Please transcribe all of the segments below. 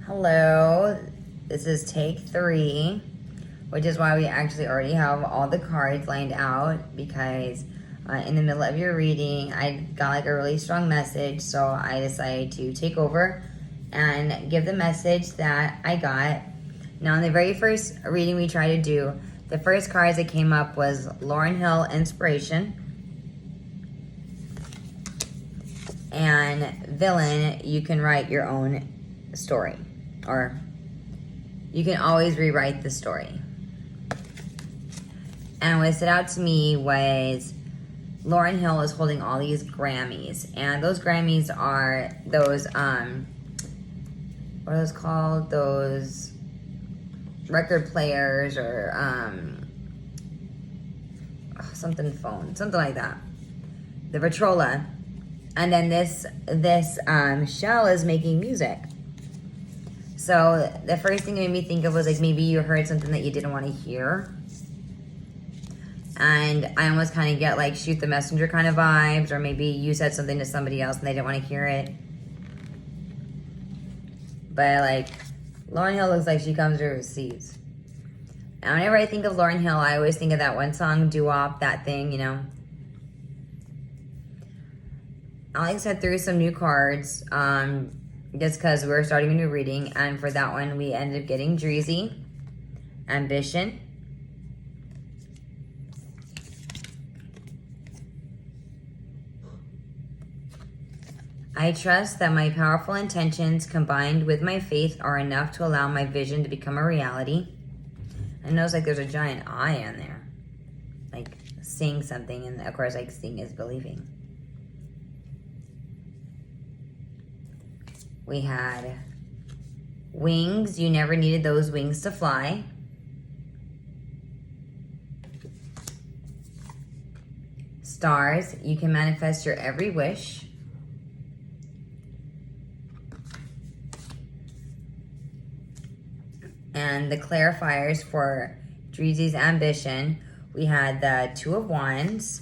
Hello, this is take 3, which is why we actually already have all the cards lined out because in the middle of your reading, I got like a really strong message, so I decided to take over and give the message that I got. Now, in the very first reading we tried to do, the first cards that came up was Lauryn Hill Inspiration and Villain. You can write your own story, or you can always rewrite the story. And what stood out to me was Lauryn Hill is holding all these Grammys, and those Grammys are those what are those called? Those record players, or something like that. The Victrola. And then this shell is making music. So the first thing it made me think of was like maybe you heard something that you didn't want to hear. And I almost kind of get like shoot the messenger kind of vibes, or maybe you said something to somebody else and they didn't want to hear it. But like Lauryn Hill looks like she comes to receives. And whenever I think of Lauryn Hill, I always think of that one song, Doo-Wop, that thing, you know. Alex had threw some new cards, just because we're starting a new reading, and for that one we ended up getting Dreezy, Ambition, I trust that my powerful intentions combined with my faith are enough to allow my vision to become a reality. I know it's like there's a giant eye on there, like seeing something, and of course like seeing is believing. We had Wings, you never needed those wings to fly. Stars, you can manifest your every wish. And the clarifiers for Dreezy's Ambition, we had the Two of Wands,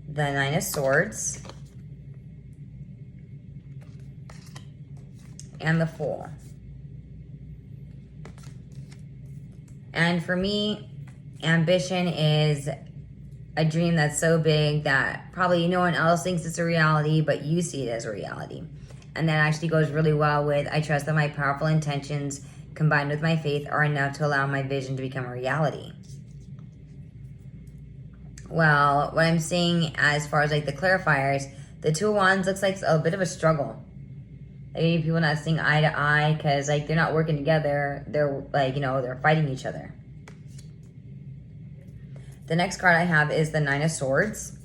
the Nine of Swords, and the Fool. And for me, ambition is a dream that's so big that probably no one else thinks it's a reality, but you see it as a reality. And that actually goes really well with, I trust that my powerful intentions combined with my faith are enough to allow my vision to become a reality. Well, what I'm seeing as far as like the clarifiers, the Two of Wands looks like a bit of a struggle. Like maybe people not seeing eye to eye because like they're not working together. They're like, you know, they're fighting each other. The next card I have is the Nine of Swords.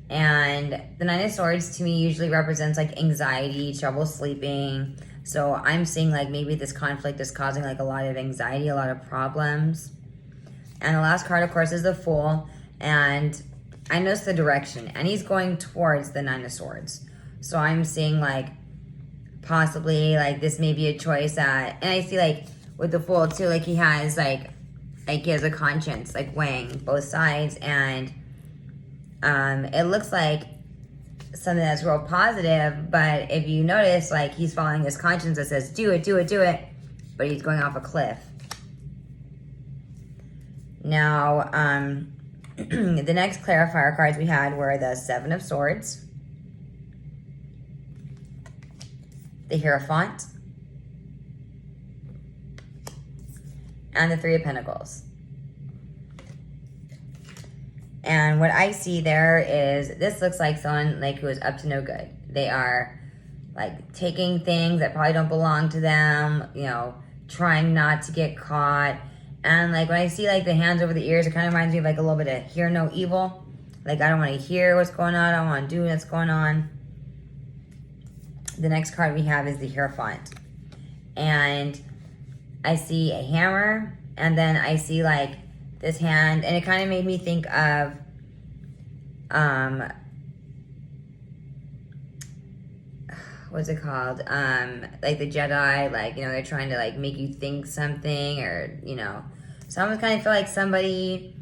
And the Nine of Swords to me usually represents like anxiety, trouble sleeping. So I'm seeing like maybe this conflict is causing like a lot of anxiety, a lot of problems. And the last card, of course, is the Fool. And I noticed the direction, and he's going towards the Nine of Swords. So I'm seeing like possibly like this may be a choice that, and I see like with the Fool too, like he has like he has a conscience like weighing both sides, and it looks like something that's real positive. But if you notice, like he's following his conscience that says do it, do it, do it, but he's going off a cliff. Now, the next clarifier cards we had were the Seven of Swords, the Hierophant, and the Three of Pentacles. And what I see there is this looks like someone like who is up to no good. They are like taking things that probably don't belong to them, you know, trying not to get caught. And like when I see like the hands over the ears, it kind of reminds me of like a little bit of hear no evil. Like I don't want to hear what's going on. I don't want to do what's going on. The next card we have is the Hierophant. And I see a hammer, and then I see like this hand, and it kind of made me think of what's it called? Like the Jedi, like, you know, they're trying to like make you think something, or, you know. So I almost kind of feel like somebody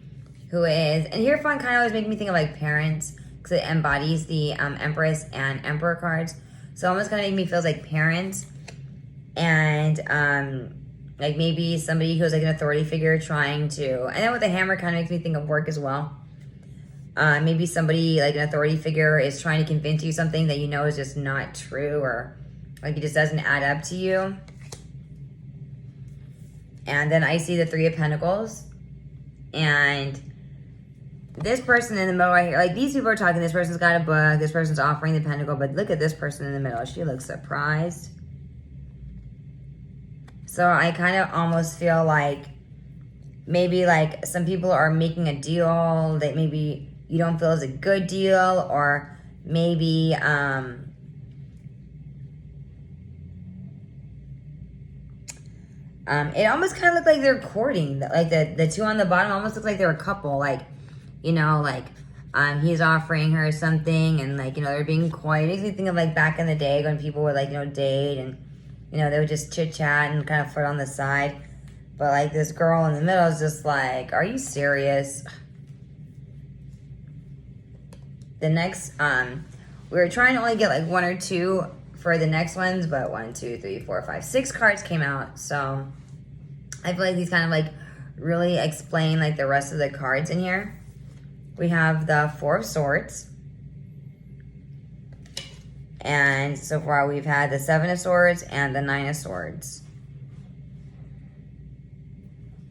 who is, and Hierophant kind of always make me think of like parents, because it embodies the Empress and Emperor cards. So it almost kind of make me feel like parents, and like maybe somebody who's like an authority figure trying to, and then with the hammer kind of makes me think of work as well. Maybe somebody like an authority figure is trying to convince you something that you know is just not true, or like it just doesn't add up to you. And then I see the Three of Pentacles, and this person in the middle right here, like these people are talking, this person's got a book, this person's offering the pentacle, but look at this person in the middle. She looks surprised. So I kind of almost feel like maybe like some people are making a deal that maybe you don't feel is a good deal, or maybe it almost kind of looked like they're courting. Like the two on the bottom almost look like they're a couple. Like, you know, like he's offering her something, and like, you know, they're being coy. It makes me think of like back in the day when people would like, you know, date, and you know, they would just chit chat and kind of flirt on the side. But like this girl in the middle is just like, are you serious? The next, we were trying to only get like one or two for the next ones, but 1, 2, 3, 4, 5, 6 cards came out. So I feel like these kind of like really explain like the rest of the cards in here. We have the Four of Swords. And so far we've had the Seven of Swords and the Nine of Swords.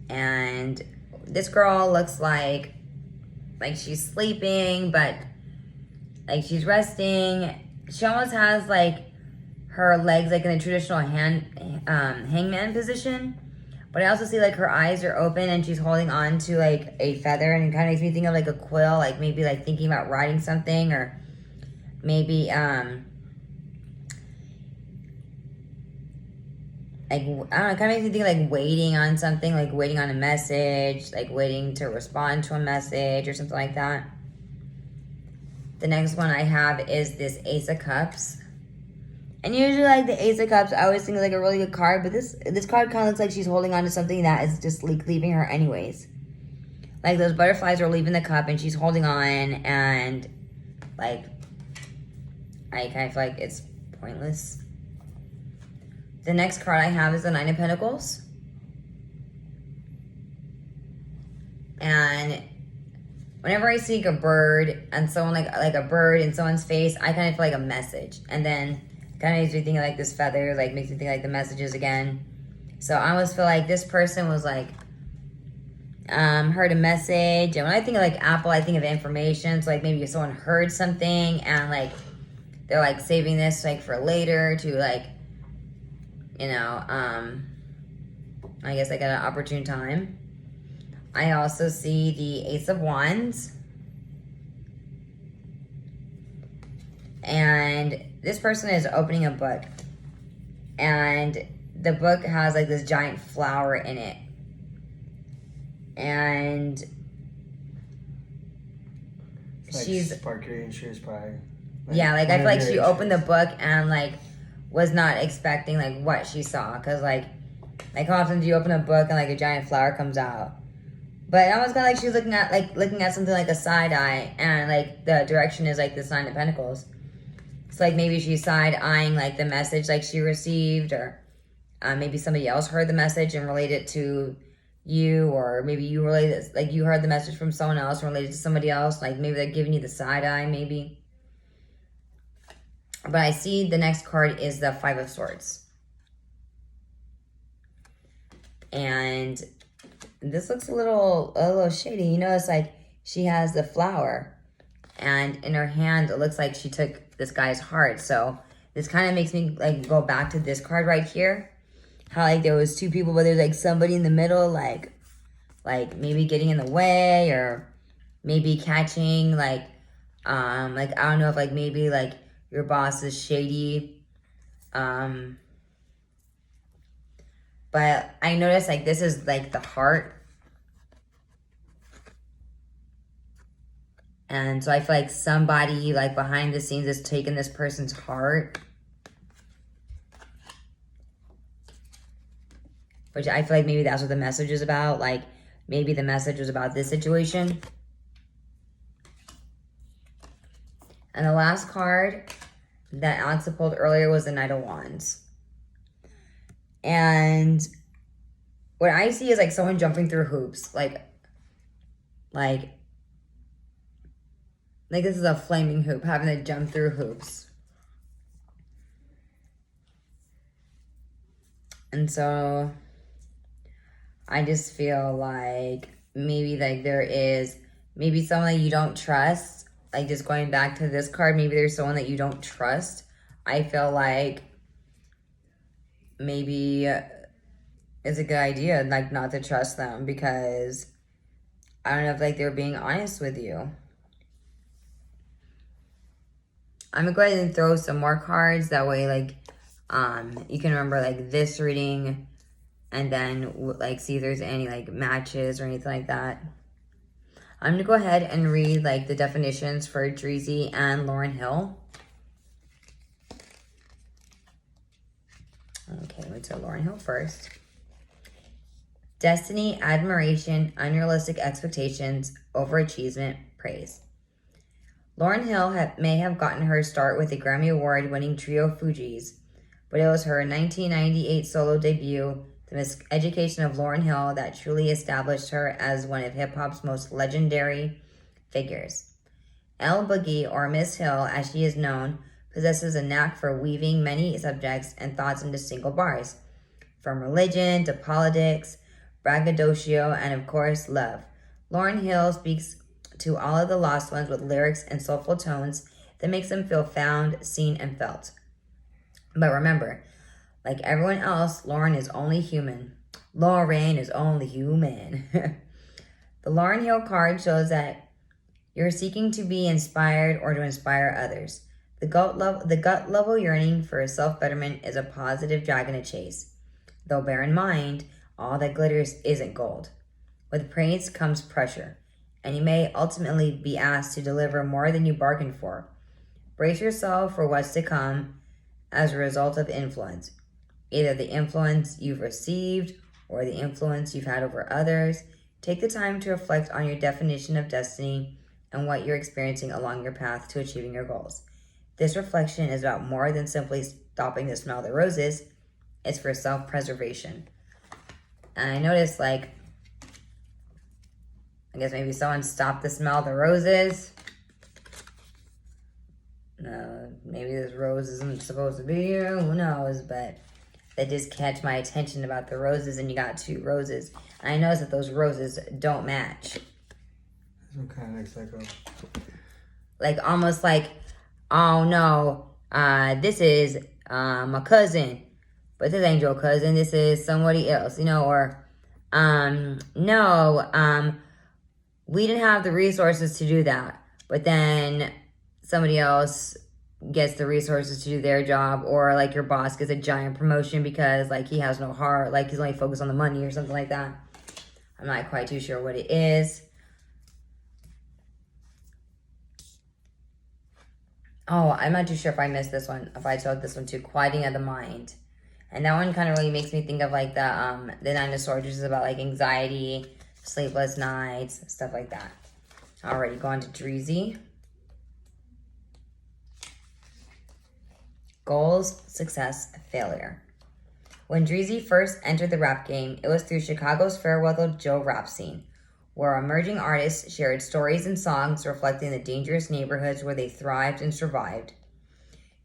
And this girl looks like she's sleeping, but like she's resting. She almost has like her legs like in the traditional hangman position. But I also see like her eyes are open and she's holding on to like a feather, and it kind of makes me think of like a quill, like maybe like thinking about writing something, or maybe like, I don't know, it kind of makes me think like waiting on something, like waiting on a message, like waiting to respond to a message or something like that. The next one I have is this Ace of Cups. And usually like the Ace of Cups, I always think of like a really good card, but this card kind of looks like she's holding on to something that is just like leaving her anyways. Like those butterflies are leaving the cup and she's holding on, and like I kind of feel like it's pointless. The next card I have is the Nine of Pentacles. And whenever I see like a bird and someone like a bird in someone's face, I kind of feel like a message. And then kind of makes me think of like this feather, like makes me think like the messages again. So I almost feel like this person was like, heard a message. And when I think of like Apple, I think of information. So like maybe if someone heard something and like they're like saving this like for later to like, you know, I guess like at an opportune time. I also see the Ace of Wands. And this person is opening a book. And the book has like this giant flower in it. And like she's sparkly, and she was probably yeah, like I feel like she opened the book and like was not expecting like what she saw, because like how often do you open a book and like a giant flower comes out? But it almost kind of like she's looking at something like a side eye, and like the direction is like this Nine of Pentacles. So like maybe she's side eyeing like the message like she received, or maybe somebody else heard the message and related it to you, or maybe you related like you heard the message from someone else and related to somebody else. Like maybe they're giving you the side eye, maybe. But I see the next card is the Five of Swords. And this looks a little shady. You notice like she has the flower, and in her hand it looks like she took this guy's heart. So this kind of makes me like go back to this card right here. How like there was two people, but there's like somebody in the middle, like maybe getting in the way, or maybe catching like I don't know if like maybe like your boss is shady. But I noticed like this is like the heart. And so I feel like somebody like behind the scenes is taking this person's heart. Which I feel like maybe that's what the message is about. Like maybe the message was about this situation. And the last card that Alexa pulled earlier was the Knight of Wands. And what I see is like someone jumping through hoops. Like this is a flaming hoop, having to jump through hoops. And so I just feel like maybe like there is maybe someone that you don't trust. Like just going back to this card, maybe there's someone that you don't trust. I feel like maybe it's a good idea like not to trust them, because I don't know if like they're being honest with you. I'm gonna go ahead and throw some more cards. That way, like, you can remember like this reading, and then like see if there's any like matches or anything like that. I'm gonna go ahead and read like the definitions for Dreezy and Lauryn Hill. Okay, let's do Lauryn Hill first. Destiny, admiration, unrealistic expectations, overachievement, praise. Lauryn Hill may have gotten her start with the Grammy Award-winning trio Fugees, but it was her 1998 solo debut, The Miseducation of Lauryn Hill, that truly established her as one of hip-hop's most legendary figures. Elle Boogie, or Miss Hill as she is known, possesses a knack for weaving many subjects and thoughts into single bars, from religion to politics, braggadocio, and of course, love. Lauryn Hill speaks to all of the lost ones with lyrics and soulful tones that makes them feel found, seen, and felt. But remember, like everyone else, Lauren is only human. Lauren is only human. The Lauryn Hill card shows that you're seeking to be inspired or to inspire others. The gut level yearning for self-betterment is a positive dragon to chase. Though bear in mind, all that glitters isn't gold. With praise comes pressure, and you may ultimately be asked to deliver more than you bargained for. Brace yourself for what's to come as a result of influence, either the influence you've received or the influence you've had over others. Take the time to reflect on your definition of destiny and what you're experiencing along your path to achieving your goals. This reflection is about more than simply stopping to smell the roses. It's for self-preservation. And I noticed, like, I guess maybe someone stopped to smell the roses. Maybe this rose isn't supposed to be here. Who knows? But they just catch my attention about the roses, and you got two roses. And I noticed that those roses don't match. This one kind of looks like almost like, oh no, this is my cousin, but this ain't your cousin. This is somebody else, or no, we didn't have the resources to do that, but then somebody else gets the resources to do their job, or like your boss gets a giant promotion because like he has no heart, like he's only focused on the money or something like that. I'm not quite too sure what it is. Oh, I'm not too sure if I missed this one, if I told this one too, Quieting of the Mind. And that one kind of really makes me think of like the Nine of Swords, which is about like anxiety, sleepless nights, stuff like that. Alrighty, go on to Dreezy. Goals, success, failure. When Dreezy first entered the rap game, it was through Chicago's Fairweather Joe rap scene, where emerging artists shared stories and songs reflecting the dangerous neighborhoods where they thrived and survived.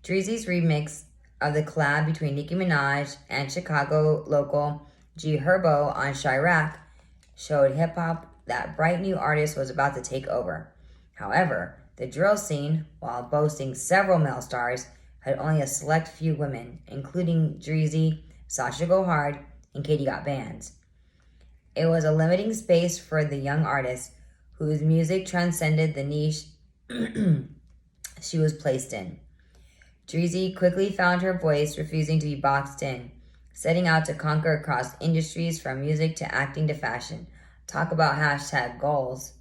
Dreezy's remix of the collab between Nicki Minaj and Chicago local G Herbo on Chirac showed hip-hop that bright new artist was about to take over. However, the drill scene, while boasting several male stars, had only a select few women, including Dreezy, Sasha Go Hard, and Katie Got Bands. It was a limiting space for the young artist, whose music transcended the niche she was placed in. Dreezy quickly found her voice, refusing to be boxed in, setting out to conquer across industries from music to acting to fashion. Talk about hashtag goals.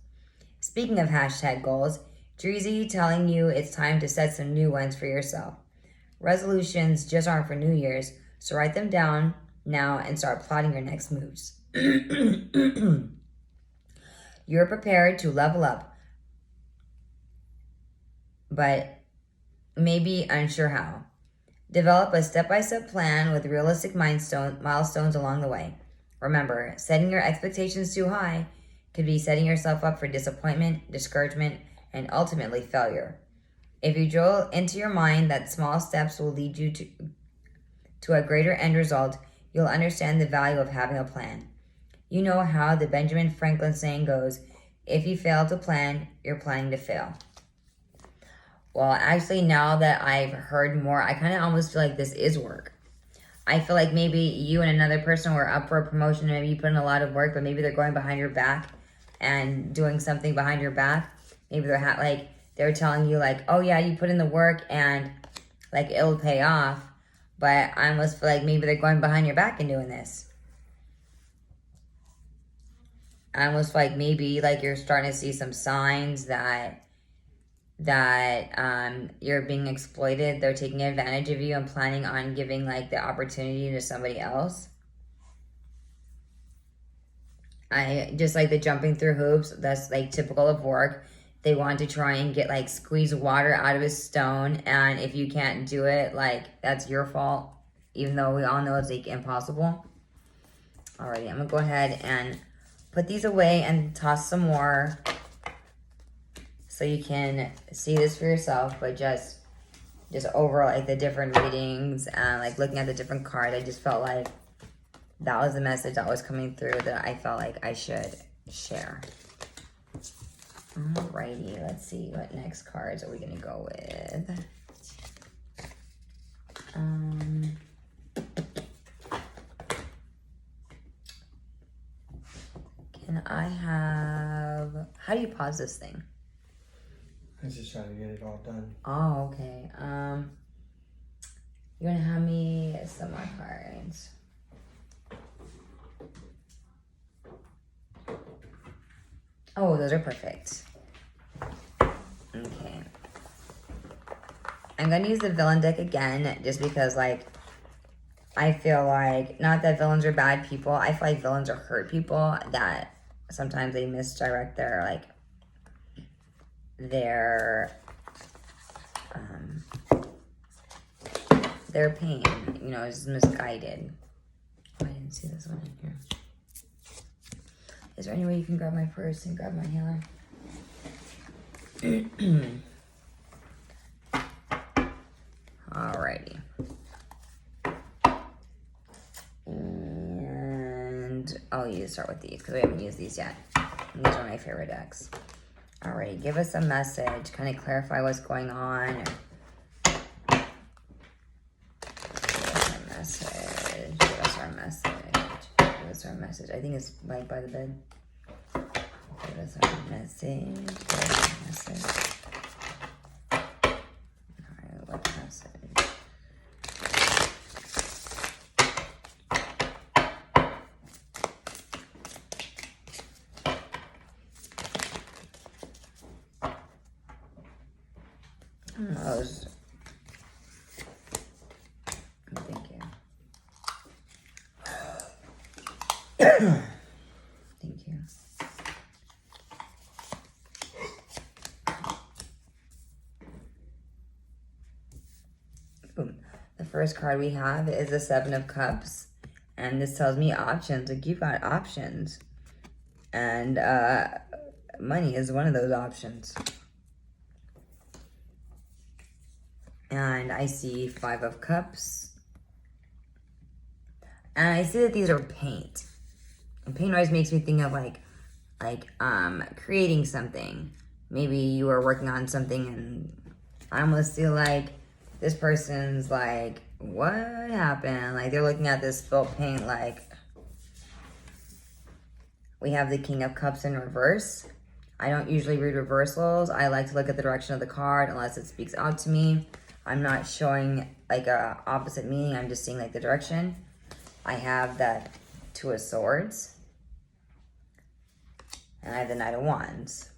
Speaking of hashtag goals, Dreezy telling you it's time to set some new ones for yourself. Resolutions just aren't for New Year's, so write them down now and start plotting your next moves. You're prepared to level up, but maybe unsure how. Develop a step-by-step plan with realistic milestones along the way. Remember, setting your expectations too high could be setting yourself up for disappointment, discouragement, and ultimately failure. If you drill into your mind that small steps will lead you to a greater end result, you'll understand the value of having a plan. You know how the Benjamin Franklin saying goes, if you fail to plan, you're planning to fail. Well, actually, now that I've heard more, I kind of almost feel like this is work. I feel like maybe you and another person were up for a promotion, maybe you put in a lot of work, but maybe they're going behind your back and doing something behind your back. Maybe they're they're telling you like, oh yeah, you put in the work and like it'll pay off. But I almost feel like maybe they're going behind your back and doing this. I almost feel like maybe like you're starting to see some signs that you're being exploited. They're taking advantage of you and planning on giving like the opportunity to somebody else. I just like the jumping through hoops. That's like typical of work. They want to try and get like squeeze water out of a stone, and if you can't do it, like that's your fault, even though we all know it's like impossible. Alrighty, I'm gonna go ahead and put these away and toss some more so you can see this for yourself. But just over like the different readings and like looking at the different cards, I just felt like that was the message that was coming through that I felt like I should share. Alrighty, let's see what next cards are we gonna go with. Can I have, how do you pause this thing? I was just trying to get it all done. Oh, okay. You wanna have me some more cards? Oh, those are perfect. Okay. I'm gonna use the villain deck again just because like I feel like, not that villains are bad people, I feel like villains are hurt people that sometimes they misdirect their pain, you know, is misguided. Oh, I didn't see this one in here. Is there any way you can grab my purse and grab my healer? Alrighty. And I'll start with these because we haven't used these yet. And these are my favorite decks. Alrighty, give us a message. Kind of clarify what's going on. Give us our message. Give us our message. Give us our message. I think it's right by the bed. Give us our message. Give us our message. Alright, what message? Thank you. Thank you. Boom. The first card we have is the Seven of Cups, and this tells me options. Like, you've got options, and money is one of those options. And I see Five of Cups. And I see that these are paint. And paint always makes me think of like creating something. Maybe you are working on something and I almost feel like this person's like, what happened? Like they're looking at this spilt paint like. We have the King of Cups in reverse. I don't usually read reversals. I like to look at the direction of the card unless it speaks out to me. I'm not showing like a opposite meaning. I'm just seeing like the direction. I have the Two of Swords. And I have the Knight of Wands.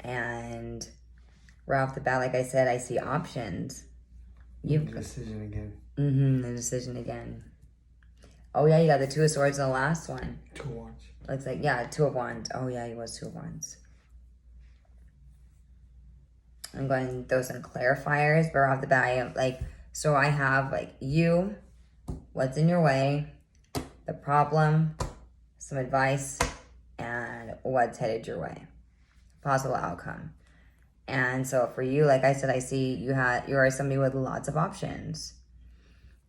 And right off the bat, like I said, I see options. You've the decision again. The decision again. Oh yeah, you got the Two of Swords in the last one. Two of Wands. Looks like, yeah, Two of Wands. Oh yeah, he was Two of Wands. I'm going to throw some clarifiers, but right off the bat, like, so I have like you, what's in your way, the problem, some advice, and what's headed your way, possible outcome. And so for you, like I said, I see you are somebody with lots of options.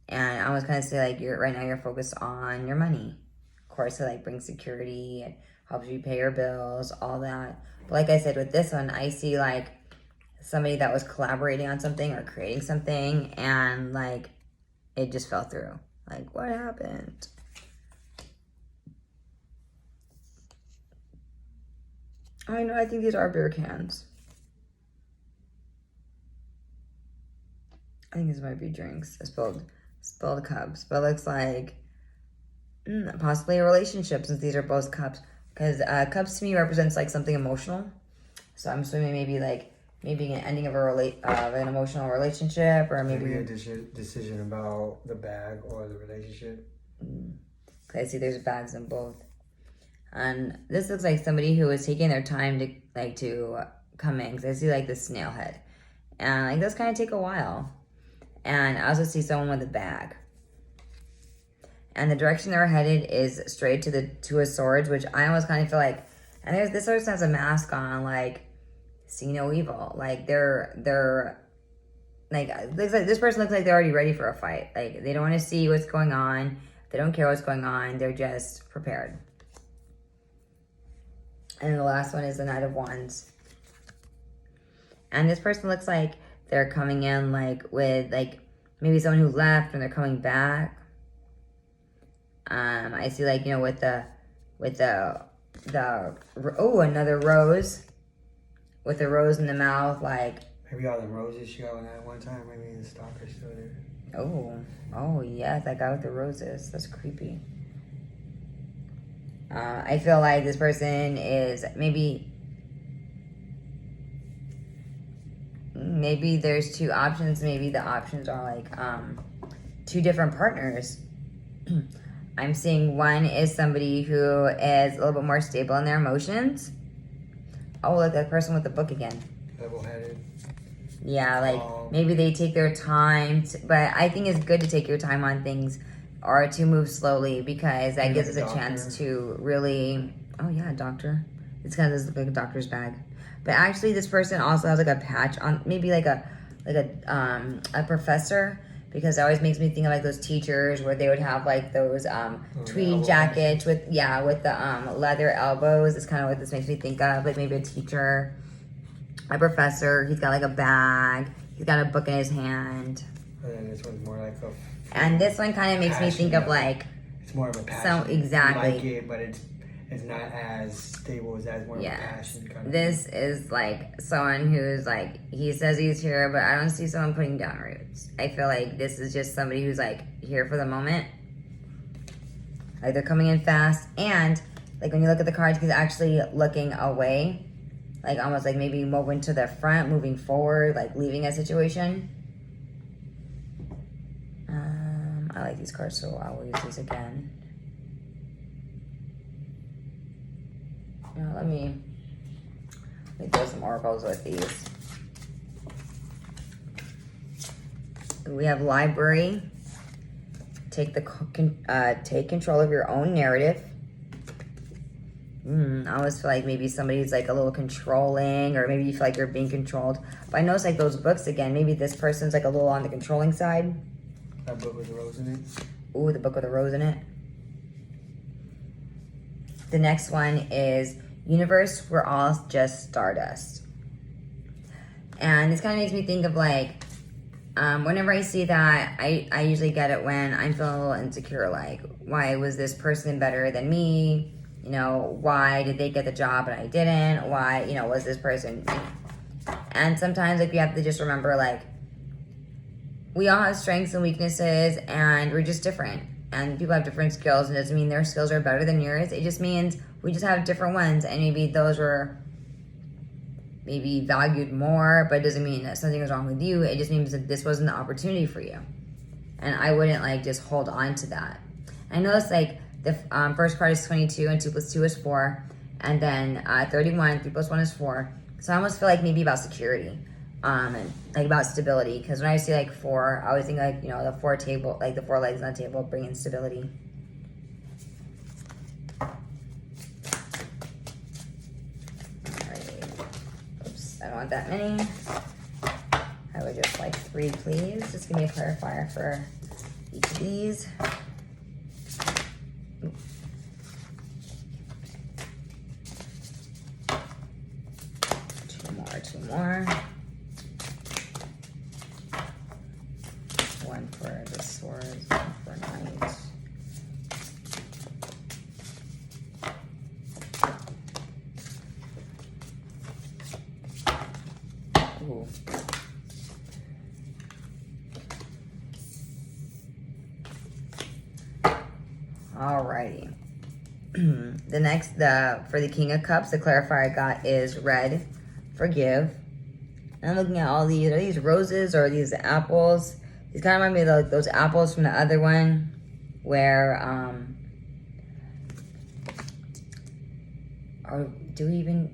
And I was kind of say like right now you're focused on your money. Of course, it like brings security and helps you pay your bills, all that. But like I said, with this one, I see like somebody that was collaborating on something or creating something, and like it just fell through. Like, what happened? I know, I think these are beer cans. I think these might be drinks. I spilled cups, but it looks like possibly a relationship, since these are both cups. Because cups to me represents like something emotional. So I'm assuming maybe an ending of an emotional relationship, or maybe a decision about the bag or the relationship. I see there's bags in both. And this looks like somebody who is taking their time to come in, because I see like the snail head, and like this kind of take a while. And I also see someone with a bag, and the direction they're headed is straight to the Two of Swords, which I almost kind of feel like, and this person has a mask on, like see no evil, like they're like this person looks like they're already ready for a fight. Like they don't want to see what's going on, they don't care what's going on, they're just prepared. And the last one is the Knight of Wands. And this person looks like they're coming in like with like maybe someone who left and they're coming back. I see like, you know, with the another rose, with the rose in the mouth, like maybe all the roses she got at one time. Maybe the stalker's still there. Oh yeah, that guy with the roses. That's creepy. I feel like this person is maybe there's two options. Maybe the options are like two different partners. I'm seeing one is somebody who is a little bit more stable in their emotions. Oh, look, that person with the book again. Level-headed. Yeah, like maybe they take their time, but I think it's good to take your time on things, or to move slowly, because that gives us a chance to really. Oh yeah, doctor. It's kind of this like a doctor's bag, but actually this person also has like a patch on, maybe like a professor, because it always makes me think of like those teachers where they would have like those tweed jackets with the leather elbows. It's kind of what this makes me think of, like maybe a teacher, a professor. He's got like a bag. He's got a book in his hand. And then this one's more like a. And this one kind of makes me think of like. It's more of a passion. So exactly. You like it, but it's not as stable as more of a passion kind of. This is like someone who's like, he says he's here, but I don't see someone putting down roots. I feel like this is just somebody who's like here for the moment. Like they're coming in fast, and like when you look at the cards, he's actually looking away, like almost like maybe moving to the front, moving forward, like leaving a situation. I like these cards, so I will use these again. Let me throw some oracles with these. We have library. Take control of your own narrative. I always feel like maybe somebody's like a little controlling, or maybe you feel like you're being controlled. But I notice like those books again, maybe this person's like a little on the controlling side. That book with the rose in it. Ooh, the book with the rose in it. The next one is Universe, we're all just stardust. And this kind of makes me think of like, whenever I see that, I usually get it when I'm feeling a little insecure, like, why was this person better than me? You know, why did they get the job and I didn't? Why, you know, was this person? And sometimes like you have to just remember, like, we all have strengths and weaknesses, and we're just different. And people have different skills, and it doesn't mean their skills are better than yours. It just means we just have different ones, and maybe those were maybe valued more, but it doesn't mean that something was wrong with you. It just means that this wasn't the opportunity for you. And I wouldn't like just hold on to that. I noticed like the first card is 22, and 2 plus 2 is 4. And then 31, 3 plus 1 is 4. So I almost feel like maybe about security. like about stability. Because when I see like 4, I always think like, you know, the 4 table, like the 4 legs on the table bringing stability. Alright. Oops, I don't want that many. I would just like 3, please. Just give me a clarifier for each of these. Two more. One for the swords, one for knight. Ooh. Alrighty. The next, for the King of Cups, the clarifier I got is red, forgive. And I'm looking at all these. Are these roses or are these apples? These kind of remind me of those apples from the other one, where or do we even?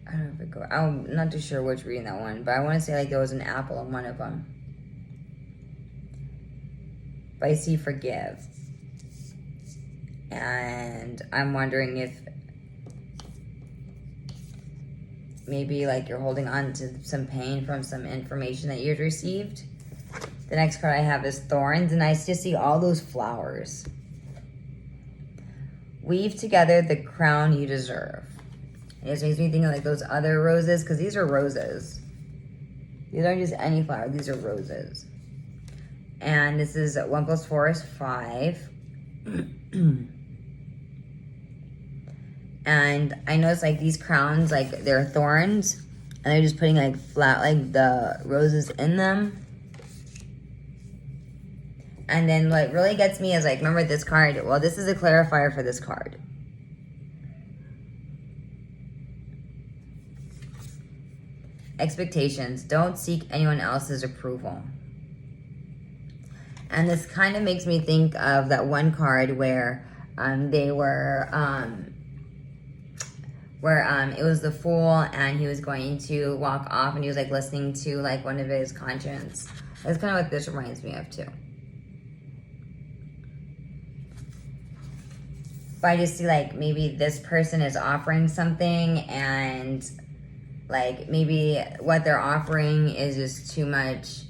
I don't know if it go. I'm not too sure which reading that one, but I want to say like there was an apple in one of them. But I see forgive. And I'm wondering if maybe like you're holding on to some pain from some information that you've received. The next card I have is thorns, and I just see all those flowers. Weave together the crown you deserve. It just makes me think of like those other roses, because these are roses. These aren't just any flower, these are roses. And this is 1 + 4 is 5. And I noticed like these crowns, like they're thorns, and they're just putting like flat, like the roses in them. And then what really gets me is like, remember this card? Well, this is a clarifier for this card. Expectations. Don't seek anyone else's approval. And this kind of makes me think of that one card where they were... it was the Fool, and he was going to walk off, and he was like listening to like one of his conscience. That's kind of what this reminds me of too. But I just see like maybe this person is offering something, and like maybe what they're offering is just too much.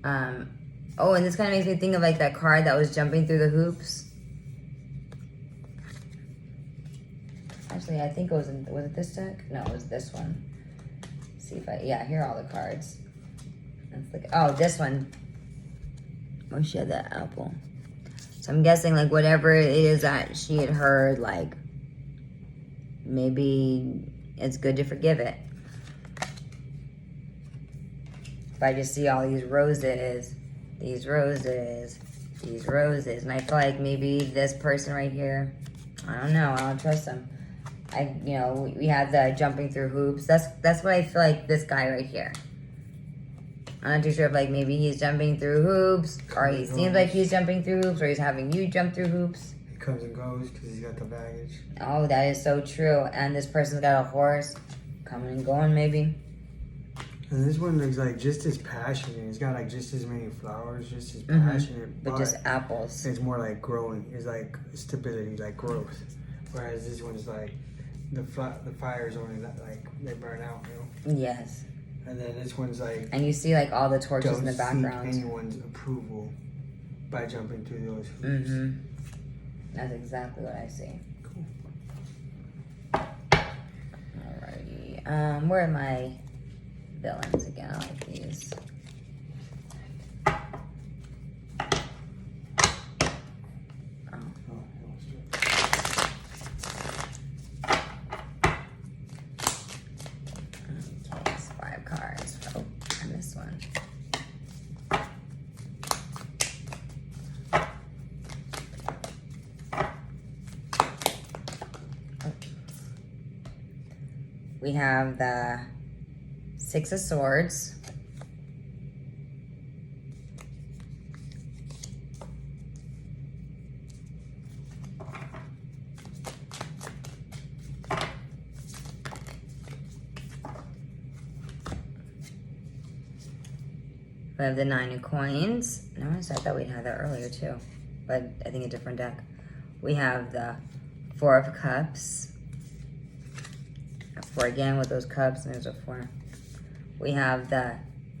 Oh, and this kind of makes me think of like that card that was jumping through the hoops. Actually, I think it was it this deck? No, it was this one. Let's see if yeah, here are all the cards. Let's look, oh, this one. Oh, she had that apple. So I'm guessing like whatever it is that she had heard, like maybe it's good to forgive it. But I just see all these roses, these roses, these roses, and I feel like maybe this person right here, I don't know, I don't trust them. You know, we had the jumping through hoops. That's what I feel like this guy right here. I'm not too sure if like maybe he's jumping through hoops, or he seems like he's jumping through hoops, or he's having you jump through hoops. He comes and goes because he's got the baggage. Oh, that is so true. And this person's got a horse coming and going maybe. And this one looks like just as passionate. It's got like just as many flowers, just as passionate. But just apples. It's more like growing. It's like stability, like growth. Whereas this one's like the fires only like they burn out, you know. Yes. And then this one's like, and you see like all the torches in the background. Don't seek anyone's approval by jumping through those hoops. That's exactly what I see. Cool. Alrighty. Where are my villains again? I like these. We have the 6 of Swords. We have the 9 of coins. Notice I thought we'd had that earlier too, but I think a different deck. We have the 4 of cups. A 4 again with those cups, and there's a 4. We have the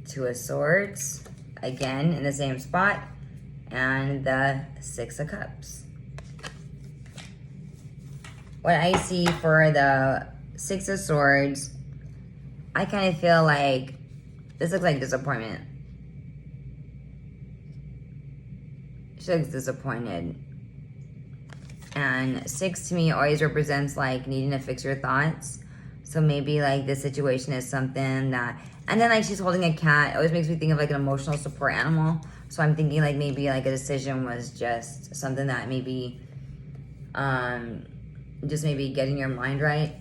2 of swords, again in the same spot, and the 6 of cups. What I see for the 6 of swords, I kind of feel like this looks like disappointment. She looks disappointed. And 6 to me always represents like needing to fix your thoughts. So maybe like this situation is something that, and then like she's holding a cat. It always makes me think of like an emotional support animal. So I'm thinking like maybe like a decision was just something that maybe, just maybe getting your mind right.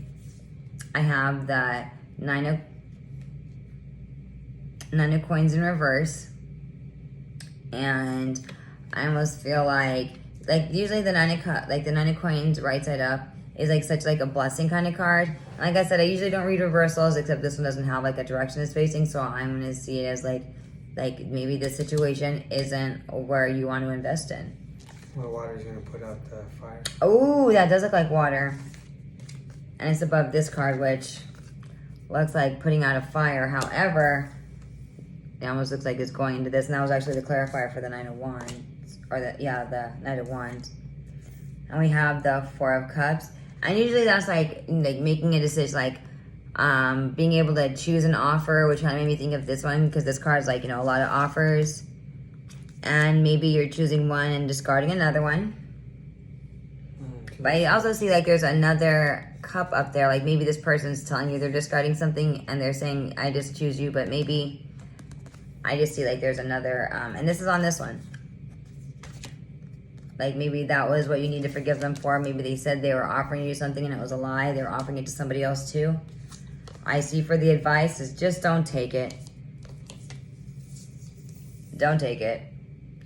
I have the 9 of coins in reverse. And I almost feel like usually the 9 of coins right side up is like such like a blessing kind of card. And like I said, I usually don't read reversals, except this one doesn't have like a direction it's facing, so I'm gonna see it as like maybe this situation isn't where you want to invest in. Well, water's gonna put out the fire. Oh, that does look like water. And it's above this card, which looks like putting out a fire. However, it almost looks like it's going into this. And that was actually the clarifier for the 9 of wands. Or the 9 of wands. And we have the 4 of cups. And usually that's like making a decision, like being able to choose an offer, which kind of made me think of this one, because this card is like, a lot of offers. And maybe you're choosing one and discarding another one. But I also see like there's another cup up there. Like maybe this person's telling you they're discarding something and they're saying, I just choose you. But maybe I just see like there's another, and this is on this one. Like maybe that was what you need to forgive them for. Maybe they said they were offering you something and it was a lie. They were offering it to somebody else too. I see for the advice is just don't take it. Don't take it.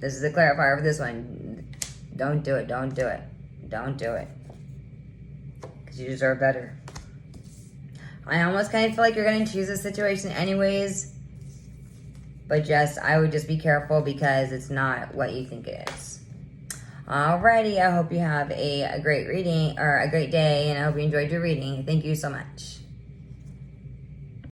This is the clarifier for this one. Don't do it. Don't do it. Don't do it. Because you deserve better. I almost kind of feel like you're going to choose this situation anyways. But I would just be careful because it's not what you think it is. Alrighty, I hope you have a great reading or a great day, and I hope you enjoyed your reading. Thank you so much.